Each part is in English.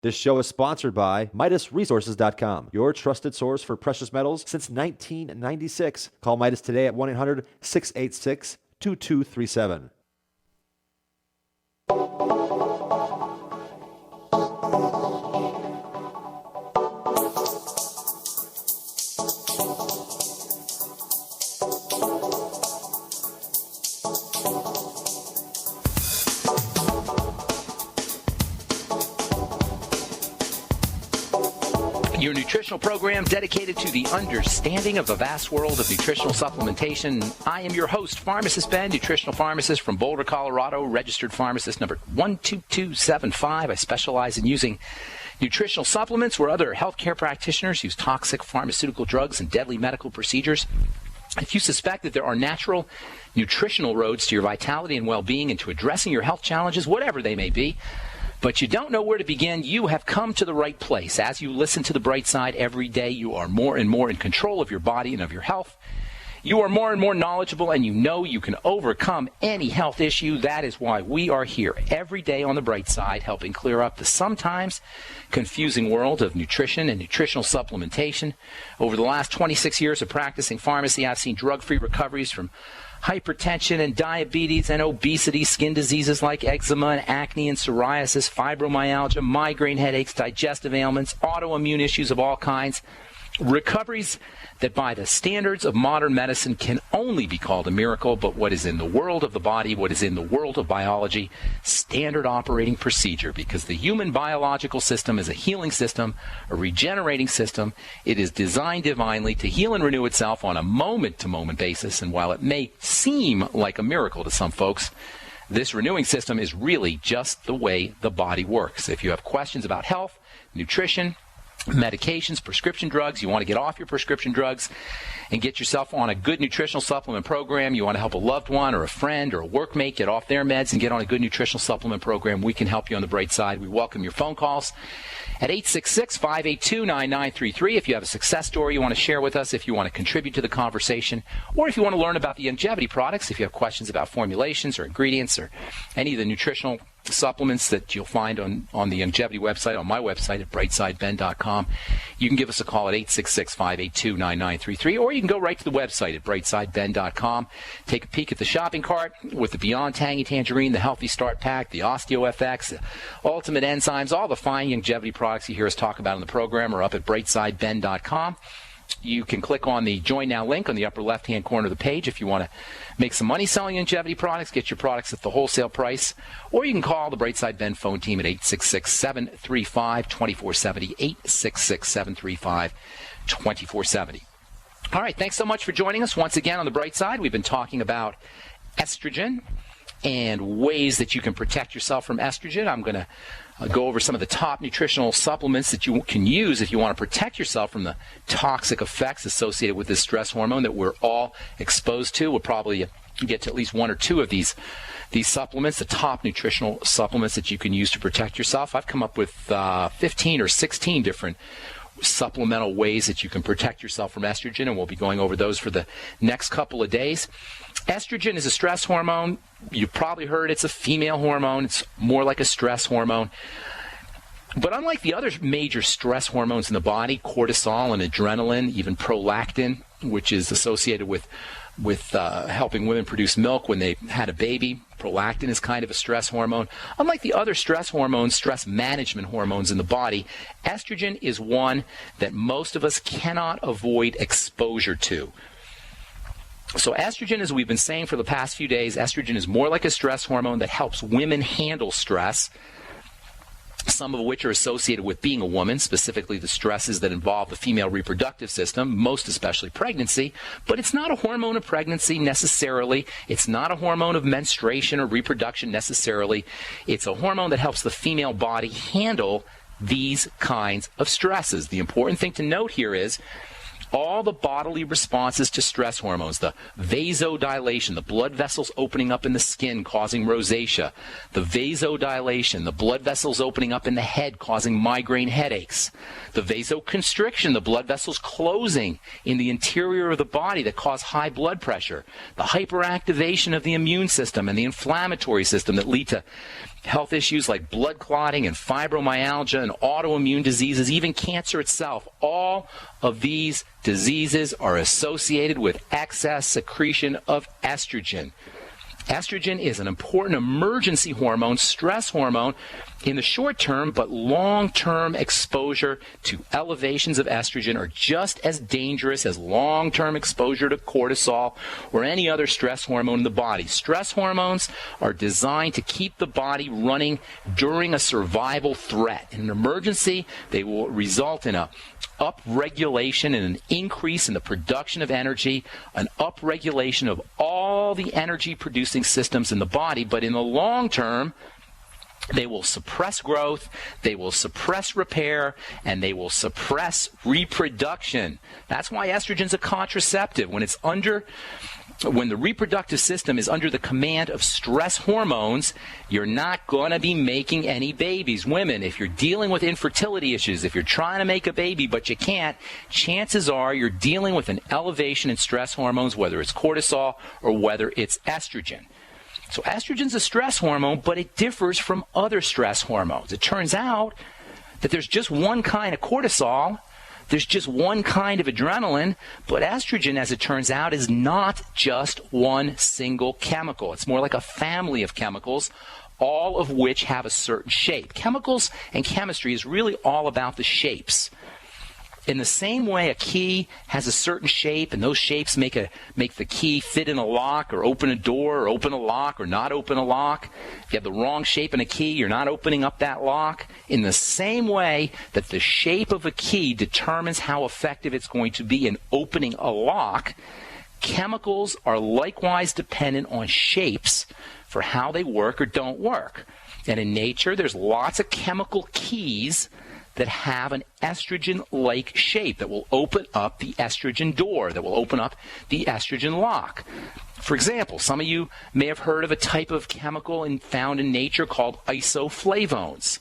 This show is sponsored by MidasResources.com, your trusted source for precious metals since 1996. Call Midas today at 1-800-686-2237. Your nutritional program dedicated to the understanding of the vast world of nutritional supplementation. I am your host, Pharmacist Ben, nutritional pharmacist from Boulder, Colorado, registered pharmacist number 12275. I specialize in using nutritional supplements where other healthcare practitioners use toxic pharmaceutical drugs and deadly medical procedures. If you suspect that there are natural nutritional roads to your vitality and well-being and to addressing your health challenges, whatever they may be, but you don't know where to begin, you have come to the right place. As you listen to The Bright Side every day, you are more and more in control of your body and of your health. You are more and more knowledgeable, and you know you can overcome any health issue. That is why we are here every day on The Bright Side, helping clear up the sometimes confusing world of nutrition and nutritional supplementation. Over the last 26 years of practicing pharmacy, I've seen drug-free recoveries from hypertension and diabetes and obesity, skin diseases like eczema and acne and psoriasis, fibromyalgia, migraine headaches, digestive ailments, autoimmune issues of all kinds. Recoveries that by the standards of modern medicine can only be called a miracle, but what is in the world of the body, what is in the world of biology, standard operating procedure, because the human biological system is a healing system, a regenerating system. It is designed divinely to heal and renew itself on a moment-to-moment basis, and while it may seem like a miracle to some folks, this renewing system is really just the way the body works. If you have questions about health, nutrition, medications, prescription drugs, you want to get off your prescription drugs and get yourself on a good nutritional supplement program, you want to help a loved one or a friend or a workmate get off their meds and get on a good nutritional supplement program, we can help you on the Bright Side. We welcome your phone calls at 866-582-9933. If you have a success story you want to share with us, if you want to contribute to the conversation, or if you want to learn about the longevity products, if you have questions about formulations or ingredients or any of the nutritional supplements that you'll find on the longevity website, on my website at brightsideben.com, you can give us a call at 866-582-9933, or you can go right to the website at brightsideben.com. Take a peek at the shopping cart with the Beyond Tangy Tangerine, the Healthy Start Pack, the OsteoFX, the Ultimate Enzymes, all the fine longevity products you hear us talk about in the program are up at brightsideben.com. You can click on the Join Now link on the upper left-hand corner of the page if you want to make some money selling longevity products, get your products at the wholesale price, or you can call the Brightside Ben phone team at 866-735-2470, 866-735-2470. All right, thanks so much for joining us once again on the Bright Side. We've been talking about estrogen and ways that you can protect yourself from estrogen. I'm going to go over some of the top nutritional supplements that you can use if you want to protect yourself from the toxic effects associated with this stress hormone that we're all exposed to. We'll probably get to at least one or two of these supplements, the top nutritional supplements that you can use to protect yourself. I've come up with 15 or 16 different supplemental ways that you can protect yourself from estrogen, and we'll be going over those for the next couple of days. Estrogen is a stress hormone. You've probably heard it's a female hormone. It's more like a stress hormone. But unlike the other major stress hormones in the body, cortisol and adrenaline, even prolactin, which is associated with helping women produce milk when they had a baby, prolactin is kind of a stress hormone. Unlike the other stress hormones, stress management hormones in the body, estrogen is one that most of us cannot avoid exposure to. So estrogen, as we've been saying for the past few days, estrogen is more like a stress hormone that helps women handle stress, some of which are associated with being a woman, specifically the stresses that involve the female reproductive system, most especially pregnancy. But it's not a hormone of pregnancy necessarily. It's not a hormone of menstruation or reproduction necessarily. It's a hormone that helps the female body handle these kinds of stresses. The important thing to note here is all the bodily responses to stress hormones, the vasodilation, the blood vessels opening up in the skin causing rosacea, the vasodilation, the blood vessels opening up in the head causing migraine headaches, the vasoconstriction, the blood vessels closing in the interior of the body that cause high blood pressure, the hyperactivation of the immune system and the inflammatory system that lead to health issues like blood clotting and fibromyalgia and autoimmune diseases, even cancer itself. All of these diseases are associated with excess secretion of estrogen. Estrogen is an important emergency hormone, stress hormone, in the short term, but long-term exposure to elevations of estrogen are just as dangerous as long-term exposure to cortisol or any other stress hormone in the body. Stress hormones are designed to keep the body running during a survival threat. In an emergency, they will result in a upregulation and an increase in the production of energy, an upregulation of all the energy-producing systems in the body, but in the long term, they will suppress growth, they will suppress repair, and they will suppress reproduction. That's why estrogen's a contraceptive. When the reproductive system is under the command of stress hormones, you're not going to be making any babies. Women, if you're dealing with infertility issues, if you're trying to make a baby but you can't, chances are you're dealing with an elevation in stress hormones, whether it's cortisol or whether it's estrogen. So estrogen's a stress hormone, but it differs from other stress hormones. It turns out that there's just one kind of cortisol, there's just one kind of adrenaline, but estrogen, as it turns out, is not just one single chemical. It's more like a family of chemicals, all of which have a certain shape. Chemicals and chemistry is really all about the shapes. In the same way a key has a certain shape, and those shapes make the key fit in a lock or open a door or open a lock or not open a lock. If you have the wrong shape in a key, you're not opening up that lock. In the same way that the shape of a key determines how effective it's going to be in opening a lock, chemicals are likewise dependent on shapes for how they work or don't work. And in nature, there's lots of chemical keys that have an estrogen-like shape that will open up the estrogen door, that will open up the estrogen lock. For example, some of you may have heard of a type of chemical found in nature called isoflavones.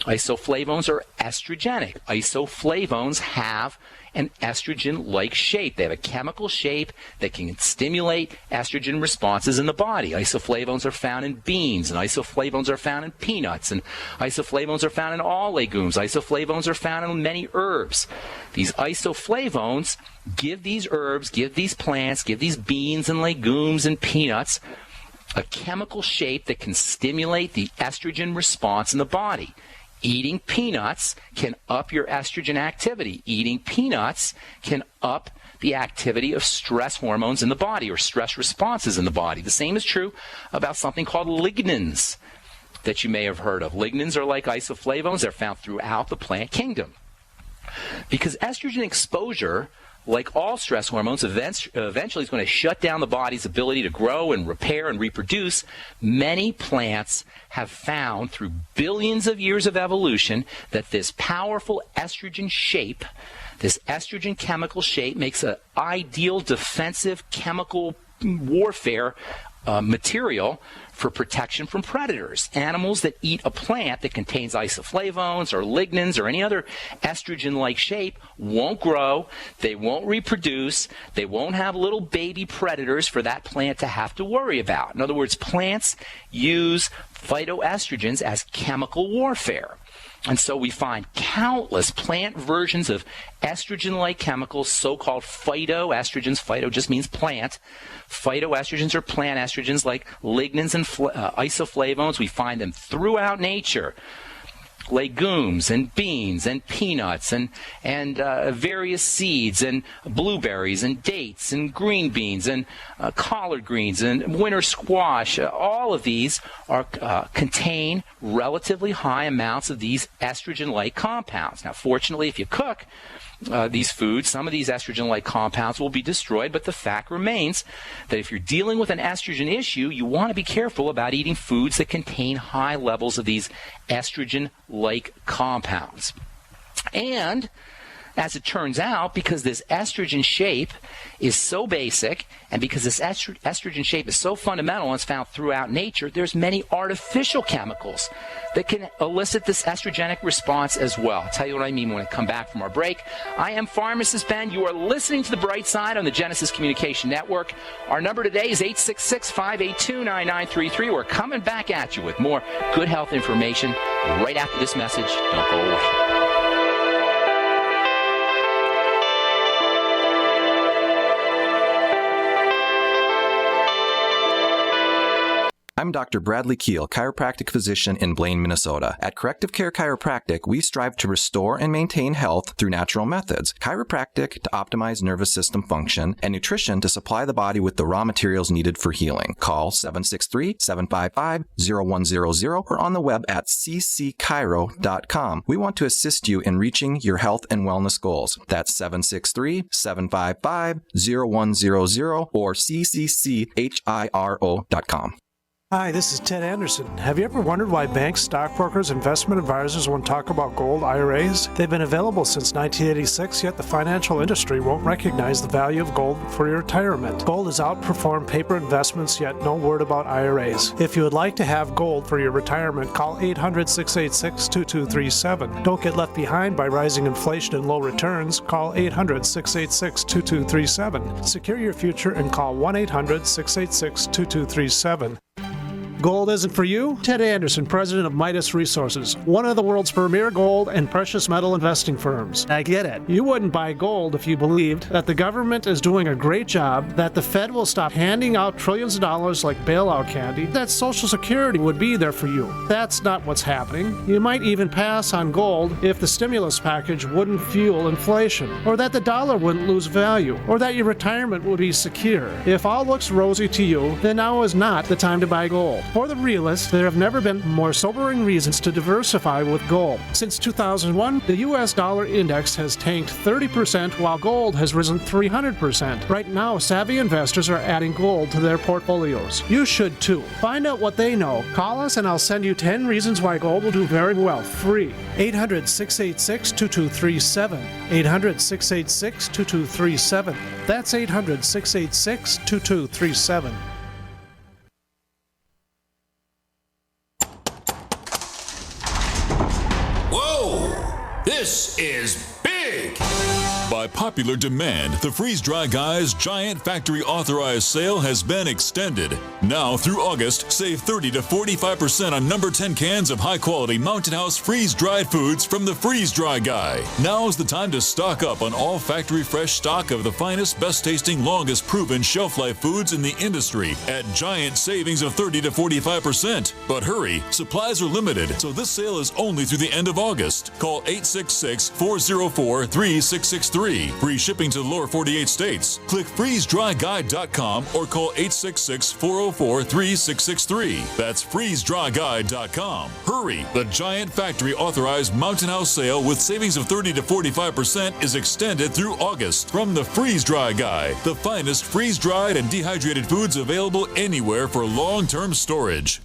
Isoflavones are estrogenic. Isoflavones have an estrogen-like shape. They have a chemical shape that can stimulate estrogen responses in the body. Isoflavones are found in beans, and isoflavones are found in peanuts, and isoflavones are found in all legumes. Isoflavones are found in many herbs. These isoflavones give these herbs, give these plants, give these beans and legumes and peanuts a chemical shape that can stimulate the estrogen response in the body. Eating peanuts can up your estrogen activity. Eating peanuts can up the activity of stress hormones in the body or stress responses in the body. The same is true about something called lignans that you may have heard of. Lignans are like isoflavones. They're found throughout the plant kingdom. Because estrogen exposure, like all stress hormones, eventually is going to shut down the body's ability to grow and repair and reproduce. Many plants have found through billions of years of evolution that this powerful estrogen shape, this estrogen chemical shape, makes an ideal defensive chemical warfare material for protection from predators. Animals that eat a plant that contains isoflavones or lignans or any other estrogen-like shape won't grow, they won't reproduce, they won't have little baby predators for that plant to have to worry about. In other words, plants use phytoestrogens as chemical warfare. And so we find countless plant versions of estrogen-like chemicals, so-called phytoestrogens. Phyto just means plant. Phytoestrogens are plant estrogens like lignans and isoflavones. We find them throughout nature. Legumes and beans and peanuts and various seeds and blueberries and dates and green beans and collard greens and winter squash. All of these contain relatively high amounts of these estrogen-like compounds. Now, fortunately, if you cook these foods, some of these estrogen-like compounds will be destroyed, but the fact remains that if you're dealing with an estrogen issue, you want to be careful about eating foods that contain high levels of these estrogen-like compounds. And As it turns out, because this estrogen shape is so basic, and because this estrogen shape is so fundamental and it's found throughout nature, there's many artificial chemicals that can elicit this estrogenic response as well. I'll tell you what I mean when I come back from our break. I am Pharmacist Ben. You are listening to The Bright Side on the Genesis Communication Network. Our number today is 866-582-9933. We're coming back at you with more good health information right after this message. Don't go away. I'm Dr. Bradley Keel, chiropractic physician in Blaine, Minnesota. At Corrective Care Chiropractic, we strive to restore and maintain health through natural methods, chiropractic to optimize nervous system function, and nutrition to supply the body with the raw materials needed for healing. Call 763-755-0100 or on the web at ccchiro.com. We want to assist you in reaching your health and wellness goals. That's 763-755-0100 or ccchiro.com. Hi, this is Ted Anderson. Have you ever wondered why banks, stockbrokers, investment advisors won't talk about gold IRAs? They've been available since 1986, yet the financial industry won't recognize the value of gold for your retirement. Gold has outperformed paper investments, yet no word about IRAs. If you would like to have gold for your retirement, call 800-686-2237. Don't get left behind by rising inflation and low returns. Call 800-686-2237. Secure your future and call 1-800-686-2237. Gold isn't for you? Ted Anderson, president of Midas Resources, one of the world's premier gold and precious metal investing firms. I get it. You wouldn't buy gold if you believed that the government is doing a great job, that the Fed will stop handing out trillions of dollars like bailout candy, that Social Security would be there for you. That's not what's happening. You might even pass on gold if the stimulus package wouldn't fuel inflation, or that the dollar wouldn't lose value, or that your retirement would be secure. If all looks rosy to you, then now is not the time to buy gold. For the realists, there have never been more sobering reasons to diversify with gold. Since 2001, the U.S. dollar index has tanked 30% while gold has risen 300%. Right now, savvy investors are adding gold to their portfolios. You should too. Find out what they know. Call us and I'll send you 10 reasons why gold will do very well, free. 800-686-2237. 800-686-2237. That's 800-686-2237. This is big! By popular demand, the Freeze Dry Guy's giant factory authorized sale has been extended. Now through August, save 30 to 45% on number 10 cans of high-quality Mountain House freeze-dried foods from the Freeze Dry Guy. Now's the time to stock up on all factory fresh stock of the finest, best-tasting, longest-proven shelf-life foods in the industry at giant savings of 30 to 45%. But hurry, supplies are limited, so this sale is only through the end of August. Call 866-404-3663. Free shipping to the lower 48 states. Click freezedryguide.com or call 866-404-3663. That's freezedryguide.com. Hurry! The giant factory authorized Mountain House sale with savings of 30 to 45% is extended through August from the Freeze Dry Guy, the finest freeze-dried and dehydrated foods available anywhere for long-term storage.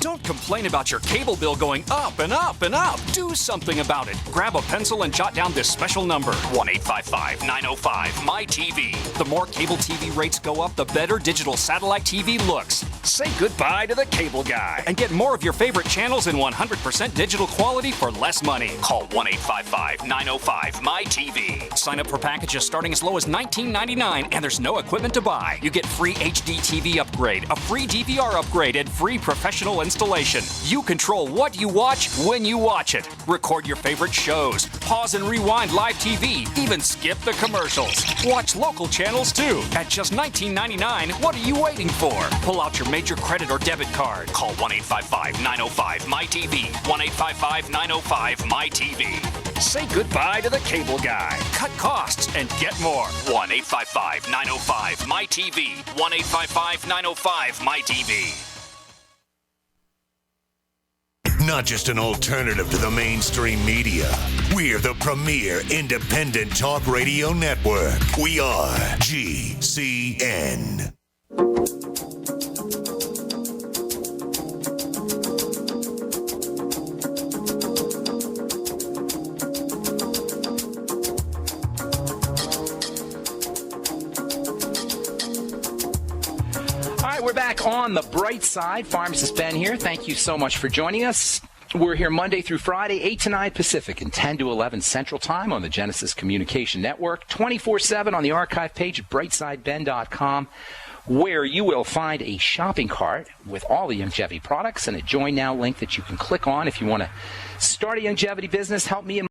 Don't complain about your cable bill going up and up and up. Do something about it. Grab a pencil and jot down this special number, 1-855-905-MY-TV. The more cable TV rates go up, the better digital satellite TV looks. Say goodbye to the cable guy and get more of your favorite channels in 100% digital quality for less money. Call 1-855-905-MY-TV. Sign up for packages starting as low as $19.99 and there's no equipment to buy. You get free HD TV upgrade, a free DVR upgrade, and free professional installation. You control what you watch when you watch it. Record your favorite shows, pause and rewind live TV, even skip the commercials. Watch local channels too. At just $19.99, what are you waiting for? Pull out your major credit or debit card. Call 1-855-905-MY-TV. 1-855-905-MY-TV. Say goodbye to the cable guy. Cut costs and get more. 1-855-905-MY-TV. 1-855-905-MY-TV. Not just an alternative to the mainstream media. We're the premier independent talk radio network. We are GCN. we're back on the bright side. Pharmacist Ben here. Thank you so much for joining us. We're here Monday through Friday, 8 to 9 Pacific and 10 to 11 Central Time on the Genesis Communication Network, 24/7 on the archive page at brightsideben.com, where you will find a shopping cart with all the Youngevity products and a Join Now link that you can click on if you want to start a Youngevity business. Help me in